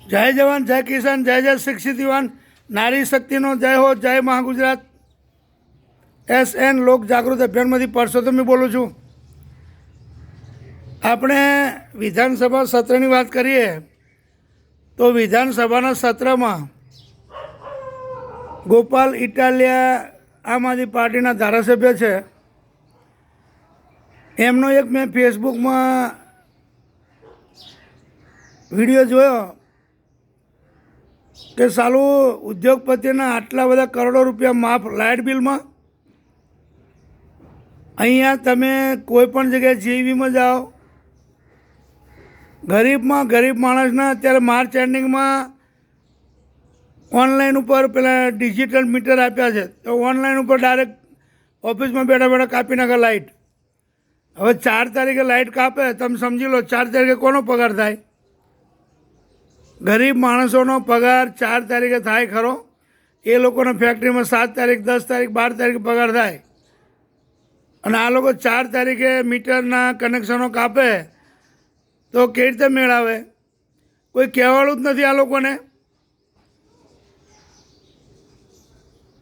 જય જવાન, જય કિસાન, જય જય શિક્ષિત યુવાન, નારી શક્તિનો જય હો, જય મહાગુજરાત. SN લોક જાગૃત અભિયાનમાંથી પરસોત્તમી બોલું છું. આપણે વિધાનસભા સત્રની વાત કરીએ તો વિધાનસભાના સત્રમાં ગોપાલ ઇટાલિયા આમ આદમી પાર્ટીના ધારાસભ્ય છે. એમનો એક મેં ફેસબુકમાં વિડીયો જોયો કે સાલું ઉદ્યોગપતિના આટલા બધા કરોડો રૂપિયા માફ લાઇટ બિલમાં. અહીંયા તમે કોઈ પણ જગ્યાએ જીવીમાં જાઓ, ગરીબ માણસના અત્યારે માર્ચ એન્ડિંગમાં ઓનલાઈન ઉપર પેલા ડિજિટલ મીટર આપ્યા છે, તો ઓનલાઈન ઉપર ડાયરેક્ટ ઓફિસમાં બેઠા બેઠા કાપી નાખે લાઇટ. હવે 4 તારીખે લાઇટ કાપે, તમે સમજી લો 4 તારીખે કોનો પગાર થાય? ગરીબ માણસોનો પગાર 4 તારીખે થાય ખરો? એ લોકોના ફેક્ટરીમાં 7 તારીખ, 10 તારીખ, 12 તારીખે પગાર થાય, અને આ લોકો 4 તારીખે મીટરના કનેક્શનો કાપે તો કેવી રીતે મેળાવે? કોઈ કહેવાળું જ નથી આ લોકોને.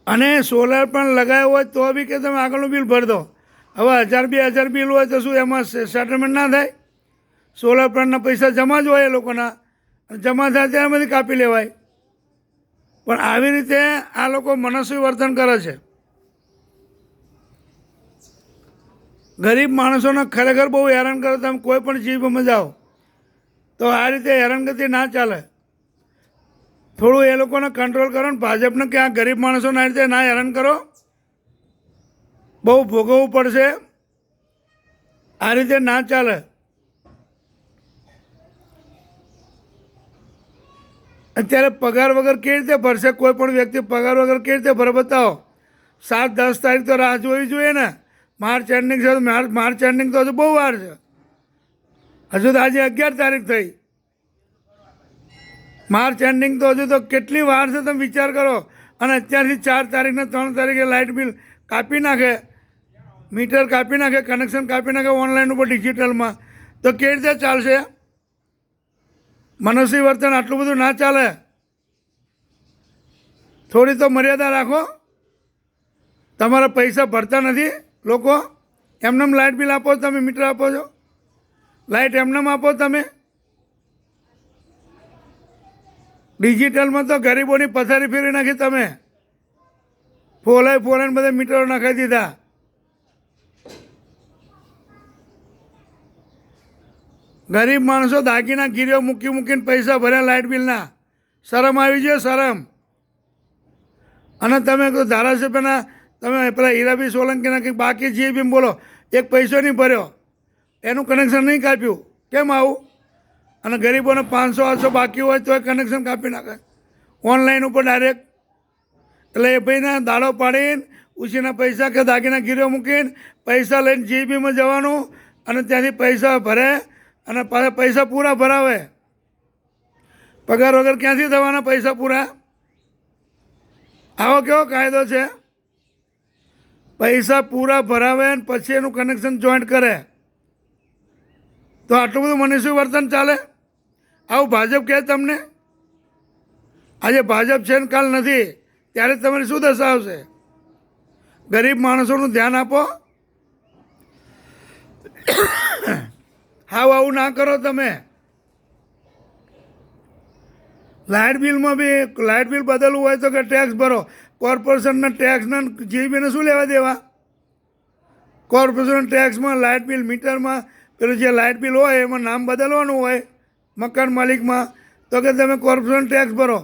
અને સોલાર પણ લગાવ્યો હોય તો બી કે તમે આગળનું બિલ ભરી દો. હવે 1000-2000 બિલ હોય તો શું એમાં સેટલમેન્ટ ના થાય? સોલાર પ્લાન્ટના પૈસા જમા જ હોય એ લોકોના, જમા થાય ત્યારમાંથી કાપી લેવાય. પણ આવી રીતે આ લોકો મનસ્વી વર્તન કરે છે. ગરીબ માણસોને ખરેખર બહુ હેરાન કરો. તમે કોઈ પણ જીવમાં જાઓ તો આ રીતે હેરાનગતિ ના ચાલે. થોડું એ લોકોને કંટ્રોલ કરો ને ભાજપને કે આ ગરીબ માણસોને આ રીતે ના હેરાન કરો. બહુ ભોગવવું પડશે, આ રીતે ના ચાલે. અત્યારે પગાર વગર કેવી રીતે ભરશે કોઈ પણ વ્યક્તિ? પગાર વગર કેવી રીતે ભરે બતાવો? 7-10 તારીખ તો રાહ જોવી જોઈએ ને. માર્ચ એન્ડિંગ છે, માર્ચ એન્ડિંગ તો હજુ બહુ વાર છે. હજુ તો આજે 11 તારીખ થઈ. માર્ચ એન્ડિંગ તો હજુ તો કેટલી વાર છે, તમે વિચાર કરો. અને અત્યારથી 4 તારીખને 3 તારીખે લાઇટ બિલ કાપી નાખે, મીટર કાપી નાખે, કનેક્શન કાપી નાખે ઓનલાઈન ઉપર ડિજિટલમાં, તો કેવી રીતે ચાલશે? મનસ્વી વર્તન આટલું બધું ના ચાલે. થોડી તો મર્યાદા રાખો. તમારા પૈસા ભરતા નથી લોકો, એમનેમ લાઇટ બિલ આપો, તમે મીટર આપો છો, લાઇટ એમનેમ આપો તમે. ડિજિટલમાં તો ગરીબોની પથારી ફેરવી નાખી તમે. ફોલાઈને બધા મીટરો નાખી દીધા. ગરીબ માણસો દાગીના ગીરીઓ મૂકીને પૈસા ભર્યા લાઇટ બિલના. શરમ આવી જોઈએ, શરમ. અને તમે ધારાસભ્યના તમે પેલા હીરાબી સોલંકીના કંઈક બાકી જે બી બોલો, એક પૈસો નહીં ભર્યો, એનું કનેક્શન નહીં કાપ્યું, કેમ આવું? અને ગરીબોને 500-800 બાકી હોય તો કનેક્શન કાપી નાખે ઓનલાઈન ઉપર ડાયરેક્ટ. એટલે એ ભાઈને દાડો પાડીને ઉછીના પૈસા કે દાગીના ગીરીઓ મૂકીને પૈસા લઈને જીબીમાં જવાનું, અને ત્યાંથી પૈસા ભરે અને પાછા પૈસા પૂરા ભરાવે. પગાર વગર ક્યાંથી થવાના પૈસા પૂરા? આવો કેવો કાયદો છે? પૈસા પૂરા ભરાવે ને પછી એનું કનેક્શન જોઈન્ટ કરે, તો આટલું બધું મનસ્વી વર્તન ચાલે? આવું ભાજપ કહે તમને? આજે ભાજપ છે ને કાલ નથી, ત્યારે તમારી શું દશા આવશે? ગરીબ માણસોનું ધ્યાન આપો. હાવ આવું ના કરો તમે. લાઇટ બિલમાં બી લાઇટ બિલ બદલવું હોય તો કે ટેક્સ ભરો. કોર્પોરેશનના ટેક્સના જીબીને શું લેવા દેવા? કોર્પોરેશન ટેક્સમાં લાઇટ બિલ મીટરમાં પેલું જે લાઇટ બિલ હોય એમાં નામ બદલવાનું હોય મકાન માલિકમાં, તો કે તમે કોર્પોરેશન ટેક્સ ભરો.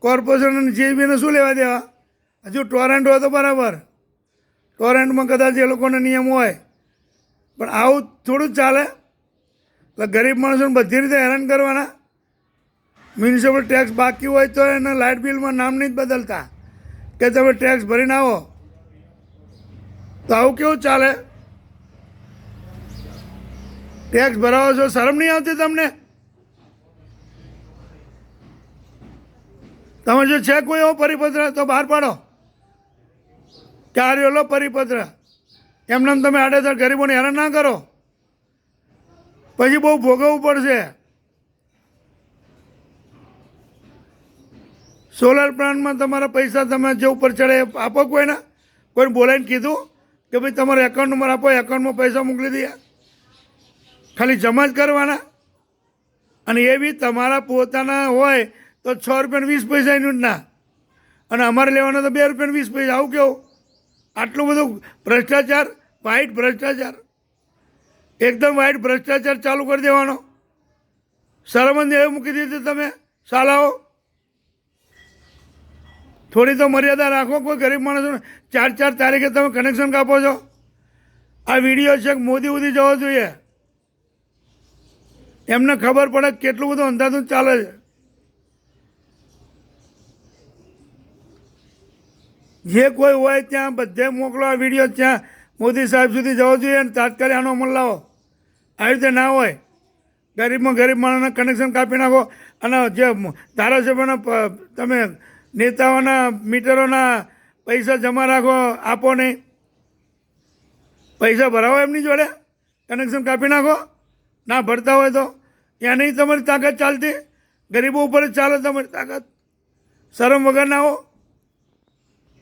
કોર્પોરેશન જીબીને શું લેવા દેવા? હજુ ટોરેન્ટ હોય તો બરાબર, ટોરેન્ટમાં કદાચ એ લોકોના નિયમ હોય, પણ આવું થોડું જ ચાલે. એટલે ગરીબ માણસોને બધી રીતે હેરાન કરવાના. મ્યુનિસિપલ ટેક્સ બાકી હોય તો એને લાઇટ બિલમાં નામ નહીં જ બદલતા, કે તમે ટેક્સ ભરીને આવો. તો આવું કેવું ચાલે? ટેક્સ ભરાવો છો, શરમ નહીં આવતી તમને? તમે જો છે કોઈ એવો પરિપત્ર તો બહાર પાડો, કે આ રહ્યો પરિપત્ર. એમને તમે આડેધડ ગરીબોને હેરાન ના કરો, પછી બહુ ભોગવવું પડશે. સોલાર પ્લાન્ટમાં તમારા પૈસા તમે જે ઉપર ચડે એ આપો કોઈને બોલાવીને કીધું કે ભાઈ તમારો એકાઉન્ટ નંબર આપો, એકાઉન્ટમાં પૈસા મોકલી દઈએ? ખાલી જમા જ કરવાના. અને એ બી તમારા પોતાના હોય તો 6 રૂપિયા 20 યુનિટના, અને અમારે લેવાના તો 2 રૂપિયા 20. આવું કેવું? આટલું બધું ભ્રષ્ટાચાર, વ્હાઇટ ભ્રષ્ટાચાર, એકદમ વ્હાઇટ ભ્રષ્ટાચાર ચાલુ કરી દેવાનો. શરમ જ એવી મૂકી દીધી તમે સાલાઓ. થોડી તો મર્યાદા રાખો. કોઈ ગરીબ માણસોને 4 તારીખે તમે કનેક્શન કાપો છો. આ વિડીયો છે મોદી સુધી જવો જોઈએ, એમને ખબર પડે કેટલું બધું અંધાધૂંધ ચાલે છે. જે કોઈ હોય ત્યાં બધે મોકલો આ વિડીયો, ત્યાં મોદી સાહેબ સુધી જવો જોઈએ અને તાત્કાલિક આનો અમલ લાવો. આવી રીતે ના હોય. ગરીબમાં ગરીબ માણસના કનેક્શન કાપી નાખો, અને જે ધારાસભ્યોના તમે નેતાઓના મીટરોના પૈસા જમા રાખો, આપો નહીં. પૈસા ભરાવો એમની જોડે, કનેક્શન કાપી નાખો. ના ભરતા હોય તો ત્યાં નહીં તમારી તાકાત ચાલતી, ગરીબો ઉપર જ ચાલે તમારી તાકાત. શરમ વગર ના હો.